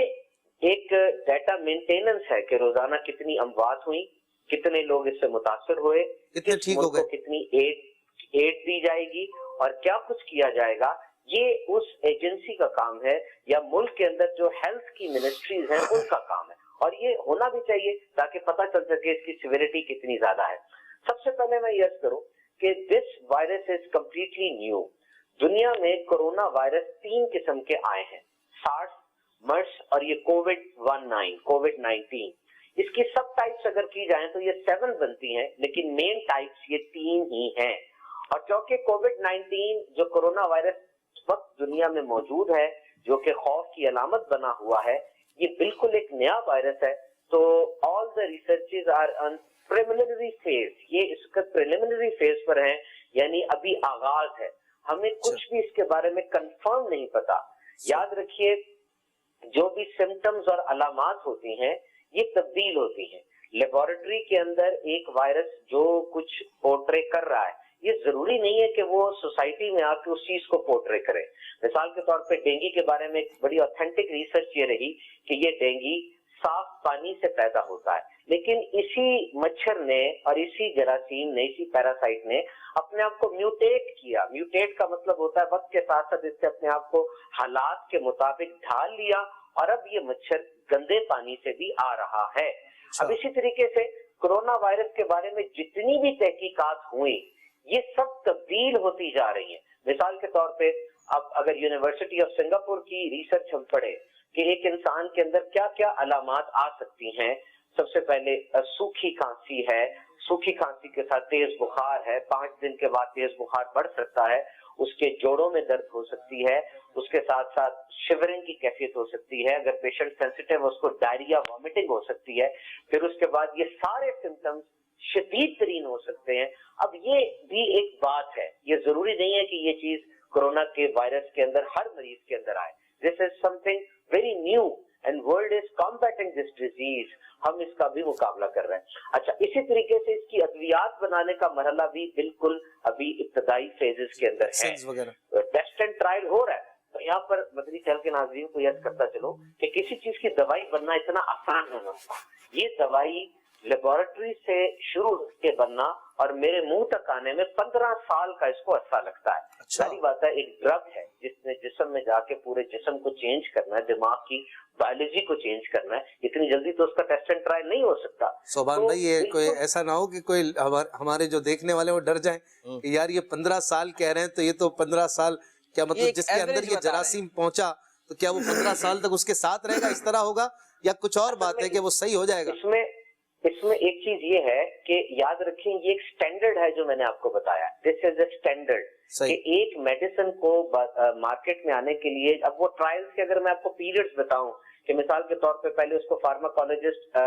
ایک ڈیٹا مینٹیننس ہے کہ روزانہ کتنی اموات ہوئی, کتنے لوگ اس سے متاثر ہوئے, کتنے ٹھیک ہو گئے, کتنی ایڈ دی جائے گی اور کیا کچھ کیا جائے گا. یہ اس ایجنسی کا کام ہے یا ملک کے اندر جو ہیلتھ کی منسٹریز ہیں ان کا کام ہے, اور یہ ہونا بھی چاہیے تاکہ پتہ چل سکے اس کی سیویریٹی کتنی زیادہ ہے. سب سے پہلے میں یہ عرض کروں کہ this virus is completely new. دنیا میں کرونا وائرس 3 قسم کے آئے ہیں, سارس, مرس اور یہ کووڈ-19. اس کی سب ٹائپس اگر کی جائیں تو یہ 7 بنتی ہیں, لیکن مین ٹائپس یہ 3 ہی ہیں. اور چونکہ کووڈ-19 جو کرونا وائرس وقت دنیا میں موجود ہے جو کہ خوف کی علامت بنا ہوا ہے, یہ بالکل ایک نیا وائرس ہے. تو all the researches are on preliminary phase. یہ اس کا پریلیمنری فیز پر ہیں, یعنی ابھی آغاز ہے, ہمیں کچھ بھی اس کے بارے میں کنفرم نہیں پتا. یاد رکھیے جو بھی سمٹمز اور علامات ہوتی ہیں یہ تبدیل ہوتی ہیں. لیبارٹری کے اندر ایک وائرس جو کچھ پورٹرے کر رہا ہے یہ ضروری نہیں ہے کہ وہ سوسائٹی میں آ کے اس چیز کو پورٹرے کرے. مثال کے طور پہ ڈینگی کے بارے میں ایک بڑی اوتھینٹک ریسرچ یہ رہی کہ یہ ڈینگی صاف پانی سے پیدا ہوتا ہے, لیکن اسی مچھر نے اور اسی جراثیم نے, اسی پیراسائٹ نے اپنے آپ کو میوٹیٹ کیا. میوٹیٹ کا مطلب ہوتا ہے وقت کے ساتھ ساتھ اس سے اپنے آپ کو حالات کے مطابق ڈھال لیا اور اب یہ مچھر گندے پانی سے بھی آ رہا ہے. اب اسی طریقے سے کرونا وائرس کے بارے میں جتنی بھی تحقیقات ہوئی یہ سب تبدیل ہوتی جا رہی ہیں. مثال کے طور پہ اب اگر یونیورسٹی آف سنگاپور کی ریسرچ ہم پڑھیں کہ ایک انسان کے اندر کیا کیا علامات آ سکتی ہیں. سب سے پہلے سوکھی کھانسی ہے, سوکھی کھانسی کے ساتھ تیز بخار ہے, 5 دن کے بعد تیز بخار بڑھ سکتا ہے, اس کے جوڑوں میں درد ہو سکتی ہے, اس کے ساتھ ساتھ شیورنگ کی کیفیت ہو سکتی ہے, اگر پیشنٹ سینسیٹیو اس کو ڈائریا وامٹنگ ہو سکتی ہے. پھر اس کے بعد یہ سارے سمٹمز شدید ترین ہو سکتے ہیں. اب یہ بھی ایک بات ہے, یہ ضروری نہیں ہے کہ یہ چیز کورونا کے وائرس کے اندر ہر مریض کے اندر آئے. This is something very new and world is combating this disease. ہم اس کا بھی مقابلہ کر رہے ہیں. اچھا, اسی طریقے سے اس کی ادویات بنانے کا مرحلہ بھی بالکل ابھی ابتدائی فیزز کے اندر ہے. ٹیسٹ اینڈ ٹرائل ہو رہا ہے. تو یہاں پر مدنی چینل کے ناظرین کو یاد کرتا چلو کہ کسی چیز کی دوائی بننا اتنا آسان نہیں ہوتا. یہ دوائی لیبورٹری سے شروع کے بننا اور میرے منہ تک آنے میں 15 سال کا اس کو عرصہ لگتا ہے. ساری بات ہے, ایک ڈرگ ہے جس نے جسم میں جا کے پورے جسم کو چینج کرنا ہے, دماغ کی بایولوجی کو چینج کرنا ہے. اتنی جلدی تو اس کا ٹیسٹ اینڈ ٹرائل نہیں ہو سکتا. سبحان بھائی, یہ کوئی ایسا نہ ہو کہ کوئی ہمارے جو دیکھنے والے وہ ڈر جائیں کہ یار یہ 15 سال کہہ رہے ہیں, تو یہ تو 15 سال کیا مطلب جس کے اندر یہ جراثیم پہنچا تو کیا وہ 15 سال تک اس کے ساتھ رہے گا, اس طرح ہوگا, یا کچھ اور بات ہے کہ وہ صحیح ہو جائے گا؟ اس میں ایک چیز یہ ہے کہ یاد رکھیں, یہ ایک سٹینڈرڈ ہے جو میں نے آپ کو بتایا. دس از اے سٹینڈرڈ کہ ایک میڈیسن کو مارکیٹ میں آنے کے لیے, اب وہ ٹرائلز کے اگر میں آپ کو پیریڈز بتاؤں کہ مثال کے طور پہ پہلے اس کو فارماکولوجسٹ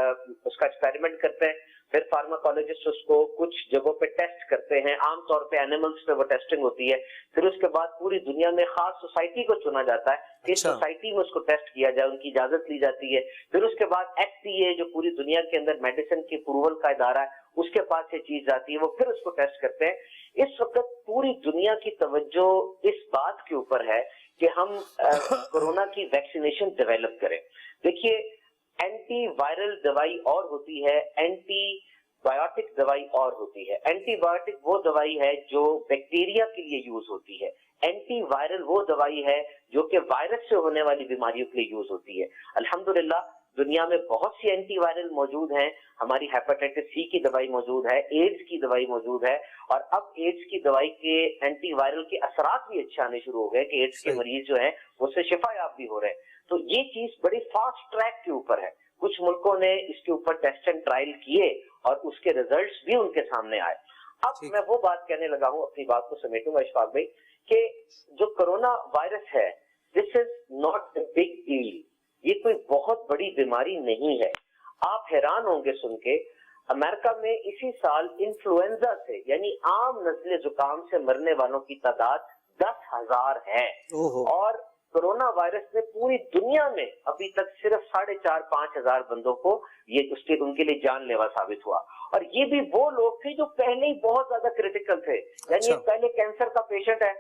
اس کا ایکسپیریمنٹ کرتے ہیں, پھر فارماکولوجسٹ اس کو کچھ جگہوں پہ ٹیسٹ کرتے ہیں, عام طور پہ اینیملز پہ وہ ٹیسٹنگ ہوتی ہے. پھر اس کے بعد پوری دنیا میں خاص سوسائٹی کو چنا جاتا ہے کہ اس سوسائٹی میں اس کو ٹیسٹ کیا جائے, ان کی اجازت لی جاتی ہے. پھر اس کے بعد FDA جو پوری دنیا کے اندر میڈیسن کی اپروول کا ادارہ ہے, اس کے پاس یہ چیز جاتی ہے, وہ پھر اس کو ٹیسٹ کرتے ہیں. اس وقت پوری دنیا کی توجہ اس بات کے اوپر ہے کہ ہم کورونا کی ویکسینیشن ڈیولپ کریں. دیکھیے, اینٹی وائرل دوائی اور ہوتی ہے, اینٹی بایوٹک دوائی اور ہوتی ہے. اینٹی بایوٹک وہ دوائی ہے جو بیکٹیریا کے لیے یوز ہوتی ہے. اینٹی وائرل وہ دوائی ہے جو کہ وائرس سے ہونے والی بیماریوں کے لیے یوز ہوتی ہے. الحمدللہ دنیا میں بہت سی اینٹی وائرل موجود ہیں. ہماری ہیپاٹائٹس سی کی دوائی موجود ہے, ایڈز کی دوائی موجود ہے, اور اب ایڈز کی دوائی کے اینٹی وائرل کے اثرات بھی اچھے آنے شروع ہو گئے کہ ایڈز کے مریض جو ہیں اس سے شفا یاب بھی ہو رہے ہیں. تو یہ چیز بڑی فاسٹ ٹریک کے اوپر ہے. کچھ ملکوں نے اس کے اوپر ٹیسٹ اینڈ ٹرائل کیے اور اس کے ریزلٹس بھی ان کے سامنے آئے. اب میں وہ بات کہنے لگا ہوں, اپنی بات کو سمیٹوں گا اشفاق بھائی, کہ جو کرونا وائرس ہے, this is not a big deal. یہ کوئی بہت بڑی بیماری نہیں ہے. آپ حیران ہوں گے سن کے, امریکہ میں اسی سال انفلوئنزا سے یعنی عام نزلے زکام سے مرنے والوں کی تعداد 10,000 ہے, اور کرونا وائرس نے پوری دنیا میں ابھی تک صرف 4,500-5 ہزار بندوں کو یہ ان کے لیے جان لیوا ثابت ہوا. اور یہ بھی وہ لوگ تھے جو پہلے ہی بہت زیادہ کریٹیکل تھے. یعنی پہلے کینسر کا پیشنٹ ہے,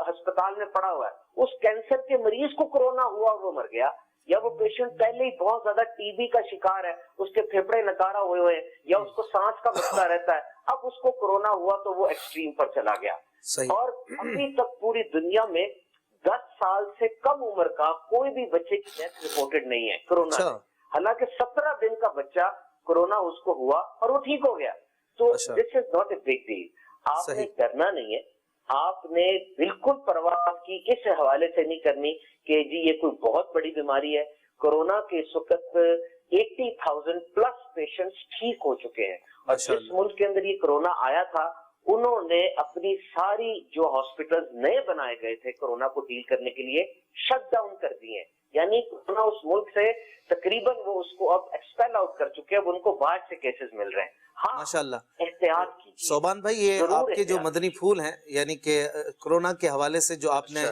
ہسپتال میں پڑا ہوا ہے, اس کینسر کے مریض کو کرونا ہوا اور وہ مر گیا, یا وہ پیشنٹ پہلے ہی بہت زیادہ TB کا شکار ہے, اس کے پھیپھڑے نکارا ہوئے ہیں, یا اس کو سانس کا مسئلہ رہتا ہے, اب اس کو کرونا ہوا تو وہ ایکسٹریم پر چلا گیا. اور ابھی تک پوری دنیا میں 10 سال سے کم عمر کا کوئی بھی بچے کی ڈیتھ رپورٹڈ نہیں ہے کرونا میں. حالانکہ 17 دن کا بچہ کرونا اس کو ہوا اور وہ ٹھیک ہو گیا. تو this is not a big deal. آپ نے ڈرنا نہیں ہے, آپ نے بالکل پرواہ کی اس حوالے سے نہیں کرنی کہ جی یہ کوئی بہت بڑی بیماری ہے. کورونا کے اس وقت 80,000 پلس پیشنٹس ٹھیک ہو چکے ہیں, اور جس ملک کے اندر یہ کرونا آیا تھا انہوں نے اپنی ساری جو ہاسپٹل نئے بنائے گئے تھے کورونا کو ڈیل کرنے کے لیے شٹ ڈاؤن کر دیے. یعنی کورونا اس ملک سے تقریباً وہ اس کو اب ایکسپیل آؤٹ کر چکے ہیں, اب ان کو باہر سے کیسز مل رہے ہیں. ہاں ماشاءاللہ, احتیاط کیجیے. صوبان بھائی, یہ آپ کے جو مدنی پھول ہیں, یعنی کہ کورونا کے حوالے سے جو آپ نے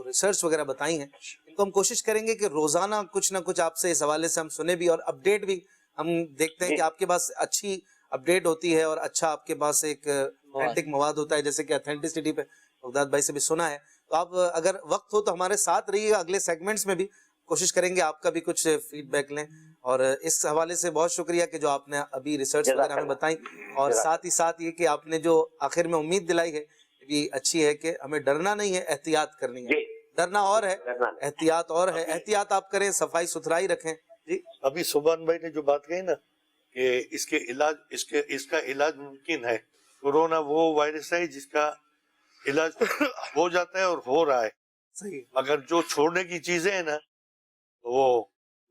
ریسرچ وغیرہ بتائی ہیں, ان کو ہم کوشش کریں گے کہ روزانہ کچھ نہ کچھ آپ سے اس حوالے سے ہم سنیں بھی, اور اپڈیٹ بھی ہم دیکھتے ہیں کہ آپ کے پاس اچھی اپڈیٹ ہوتی ہے اور اچھا آپ کے پاس ایک اتھینٹک مواد ہوتا ہے, جیسے کہ اتھینٹسٹی پہ بغداد بھائی سے بھی سنا ہے. تو آپ اگر وقت ہو تو ہمارے ساتھ رہیے گا, اگلے سیگمنٹس میں بھی کوشش کریں گے آپ کا بھی کچھ فیڈ بیک لیں. اور اس حوالے سے بہت شکریہ کہ جو آپ نے ابھی ریسرچ وغیرہ ہمیں بتائیں, اور ساتھ ہی ساتھ یہ کہ آپ نے جو آخر میں امید دلائی ہے یہ اچھی ہے کہ ہمیں ڈرنا نہیں ہے, احتیاط کرنی ہے. ڈرنا اور ہے, احتیاط اور ہے. احتیاط آپ کریں, صفائی ستھرائی رکھیں. جی ابھی سبحان بھائی نے جو بات کہی نا کہ اس کا علاج ممکن ہے. کورونا وہ وائرس ہے جس کا علاج ہو جاتا ہے اور ہو رہا ہے. صحیح. اگر جو چھوڑنے کی چیزیں ہیں نا, وہ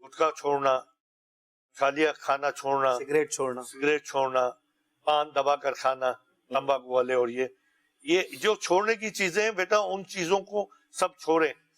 گٹکا چھوڑنا, خالیہ کھانا چھوڑنا, سگریٹ چھوڑنا, پان دبا کر کھانا, تمباکو والے, اور یہ جو چھوڑنے کی چیزیں ہیں بیٹا, ان چیزوں کو سب چھوڑیں.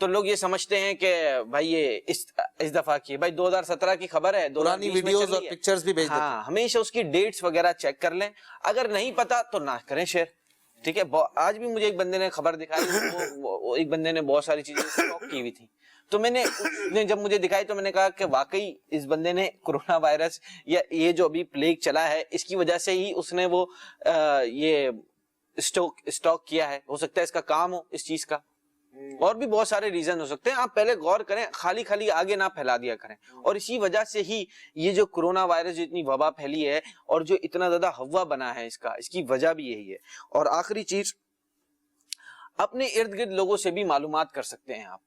تو لوگ یہ سمجھتے ہیں کہ بھائی یہ اس دفعہ کی بھائی 2017 کی خبر ہے, پرانی ویڈیوز اور پکچرز بھی بھیج دیتے ہیں. ہاں, ہمیشہ اس کی ڈیٹس وغیرہ چیک کر لیں, اگر نہیں پتا تو نہ کریں شیئر, ٹھیک ہے. آج بھی مجھے ایک بندے نے خبر دکھائی, ایک بندے نے بہت ساری چیزیں اسٹاک کی ہوئی تھی, تو میں نے جب مجھے دکھائی تو میں نے کہا کہ واقعی اس بندے نے کرونا وائرس یا یہ جو ابھی پلیگ چلا ہے اس کی وجہ سے ہی اس نے وہ یہ اسٹاک کیا ہے, ہو سکتا ہے اس کا کام ہو اس چیز کا, اور بھی بہت سارے ریزن ہو سکتے ہیں. آپ پہلے غور کریں, خالی آگے نہ پھیلا دیا کریں. اور اسی وجہ سے ہی یہ جو کرونا وائرس اتنی وبا پھیلی ہے اور جو اتنا زیادہ ہوا بنا ہے اس کی وجہ بھی یہی ہے. اور آخری چیز, اپنے ارد گرد لوگوں سے بھی معلومات کر سکتے ہیں آپ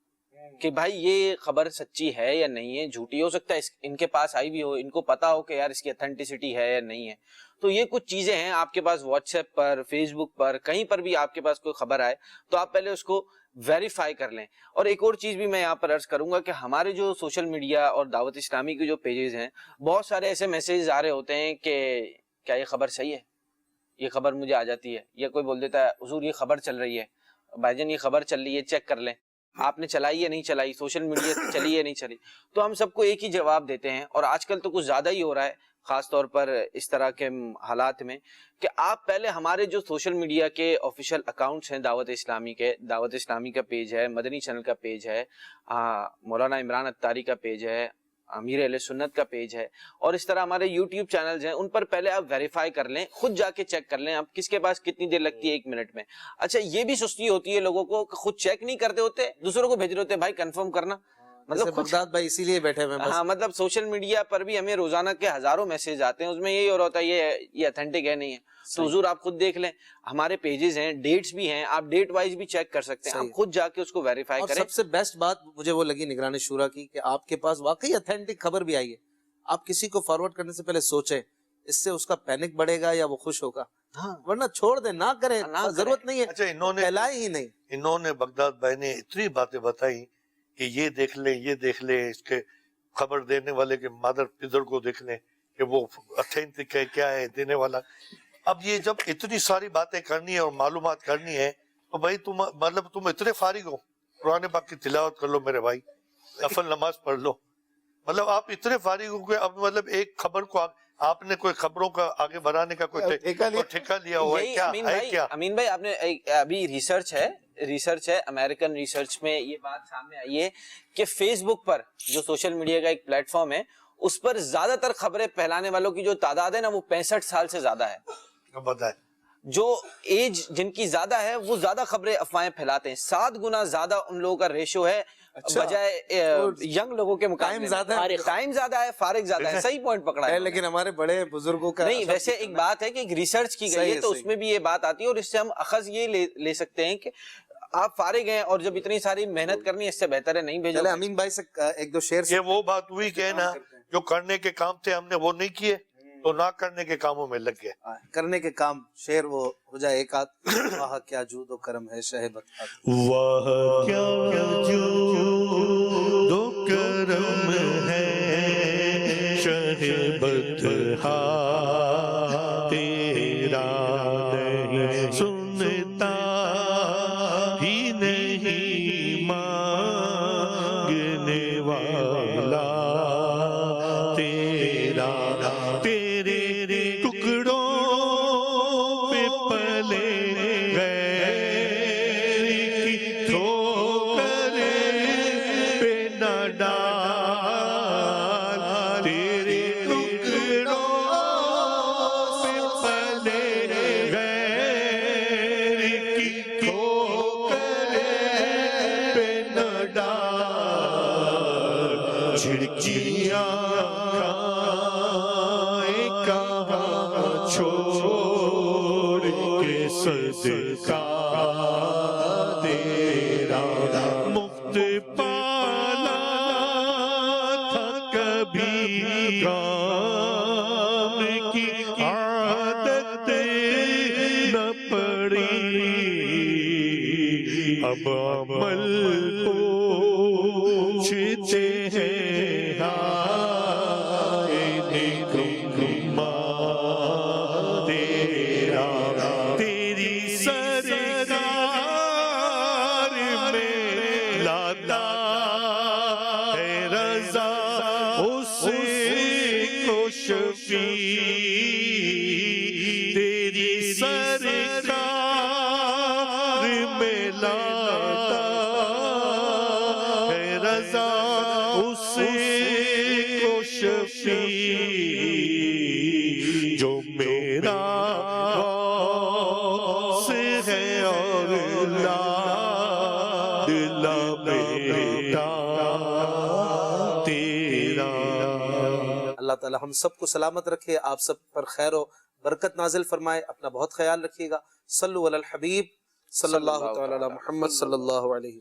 کہ بھائی یہ خبر سچی ہے یا نہیں ہے, جھوٹی ہو سکتا ہے, ان کے پاس آئی بھی ہو, ان کو پتا ہو کہ یار اس کی اتھینٹسٹی ہے یا نہیں ہے. تو یہ کچھ چیزیں ہیں آپ کے پاس, واٹس ایپ پر, فیس بک پر, کہیں پر بھی آپ کے پاس کوئی خبر آئے تو آپ پہلے اس کو ویریفائی کر لیں. اور ایک اور چیز بھی میں یہاں پر عرض کروں گا کہ ہمارے جو سوشل میڈیا اور دعوت اسلامی کے جو پیجز ہیں, بہت سارے ایسے میسیجز آ رہے ہوتے ہیں کہ کیا یہ خبر صحیح ہے, یہ خبر مجھے آ جاتی ہے, یا کوئی بول دیتا ہے حضور یہ خبر چل رہی ہے, بھائی جان یہ خبر چل رہی ہے, چیک کر لیں آپ نے چلائی ہے نہیں چلائی, سوشل میڈیا سے چلی ہے نہیں چلی. تو ہم سب کو ایک ہی جواب دیتے ہیں, اور آج کل تو کچھ زیادہ ہی ہو رہا ہے خاص طور پر اس طرح کے حالات میں, کہ آپ پہلے ہمارے جو سوشل میڈیا کے آفیشیل اکاؤنٹس ہیں دعوت اسلامی کے, دعوت اسلامی کا پیج ہے, مدنی چینل کا پیج ہے, مولانا عمران اتاری کا پیج ہے, امیر اہل سنت کا پیج ہے, اور اس طرح ہمارے یوٹیوب چینلز ہیں, ان پر پہلے آپ ویریفائی کر لیں, خود جا کے چیک کر لیں آپ کس کے پاس کتنی دیر لگتی ہے 1 منٹ میں. اچھا یہ بھی سستی ہوتی ہے لوگوں کو, خود چیک نہیں کرتے ہوتے, دوسروں کو بھیج رہے ہوتے ہیں بھائی کنفرم کرنا, مطلب بغداد بھائی اسی لیے بیٹھے ہوئے ہیں. ہاں, مطلب سوشل میڈیا پر بھی ہمیں روزانہ کے ہزاروں میسج آتے ہیں, اس میں یہی ہو رہا ہوتا ہے یہ اتھینٹک ہے نہیں ہے. تو حضور آپ خود دیکھ لیں, ہمارے پیجز ہیں, ڈیٹس بھی ہیں, آپ ڈیٹ وائز بھی چیک کر سکتے ہیں, آپ خود جا کے اس کو ویریفائی کریں. سب سے بیسٹ بات مجھے وہ لگی نگران شورا کی کہ آپ کے پاس واقعی اتھینٹک خبر بھی آئی ہے. آپ کسی کو فارورڈ کرنے سے پہلے سوچیں اس سے اس کا پینک بڑھے گا یا وہ خوش ہوگا, ورنہ چھوڑ دیں, نہ کریں, ضرورت نہیں ہے. اچھا پھیلائے ہی نہیں. انہوں نے بغداد بھائی نے اتنی باتیں بتائی کہ یہ دیکھ لیں, یہ دیکھ لیں, اس کے خبر دینے والے کے مادر پدر کو دیکھ لیں کہ وہ اتھینٹک ہے کیا ہے دینے والا. اب یہ جب اتنی ساری باتیں کرنی ہے اور معلومات کرنی ہے تو بھائی تم اتنے فارغ ہو, قرآن پاک کی تلاوت کر لو میرے بھائی, نفل نماز پڑھ لو, مطلب آپ اتنے فارغ ہو کہ اب مطلب ایک خبر کو آپ نے کوئی خبروں کا آگے بڑھانے کا کوئی ٹھیکہ لیا ہوا ہے کیا؟ امین بھائی آپ نے ابھی ریسرچ ہے امریکن ریسرچ میں یہ بات سامنے آئی ہے کہ فیس بک پر جو سوشل میڈیا کا ایک پلیٹ فارم ہے, اس پر زیادہ تر خبریں پھیلانے والوں کی جو تعداد ہے نا وہ 65 سال سے زیادہ ہے. جو ایج جن کی زیادہ ہے وہ زیادہ خبریں افواہیں پھیلاتے ہیں, 7 گنا زیادہ ان لوگوں کا ریشو ہے بجائے ینگ لوگوں کے مقابلے. ٹائم زیادہ ہے, فارغ زیادہ ہے, صحیح پوائنٹ پکڑا ہے. لیکن ہمارے بڑے بزرگوں کا نہیں, ویسے ایک بات ہے کہ ایک ریسرچ کی گئی ہے تو اس میں بھی یہ بات آتی ہے, اور اس سے ہم اخذ یہ لے سکتے ہیں کہ آپ فارغ ہیں اور جب اتنی ساری محنت کرنی ہے اس سے بہتر ہے نہیں بھیجو. امین بھائی سے ایک دو شعر. یہ وہ بات ہوئی کہ نا جو کرنے کے کام تھے ہم نے وہ نہیں کیے تو نہ کرنے کے کاموں میں لگ گئے. کرنے کے کام شعر وہ ہو جائے ایک آدھ. واہ کیا جود و کرم ہے شہ بتا, واہ کیا جود و کرم ہے شہ بتا تیرا, نہیں سنتا ہی نہیں مانگنے والا تیرا, تیرے ٹکڑوں پہ پلے غیر کی ٹھوکر پہ نہ ڈال, تیرے ٹکڑوں پہ پلے غیر کی ٹھوکر پہ نہ ڈال, جھڑکیاں چھوڑ کے صدقہ تیرا, مفت پالا تھا کبھی کام کی عادت نہ پڑی, اب عمل پوچھتے ہیں تیری سرکار میں لا سرکار میں لاتا ہے رضا اسی کو شفیع جو میرا غوث ہے اور لاڈلا بیٹا تیرا۔ اللہ تعالی ہم سب کو سلامت رکھے، آپ سب پر خیر و برکت نازل فرمائے، اپنا بہت خیال رکھیے گا۔ صلو علی الحبیب صلی اللہ تعالی علی محمد صلی اللہ علیہ وسلم۔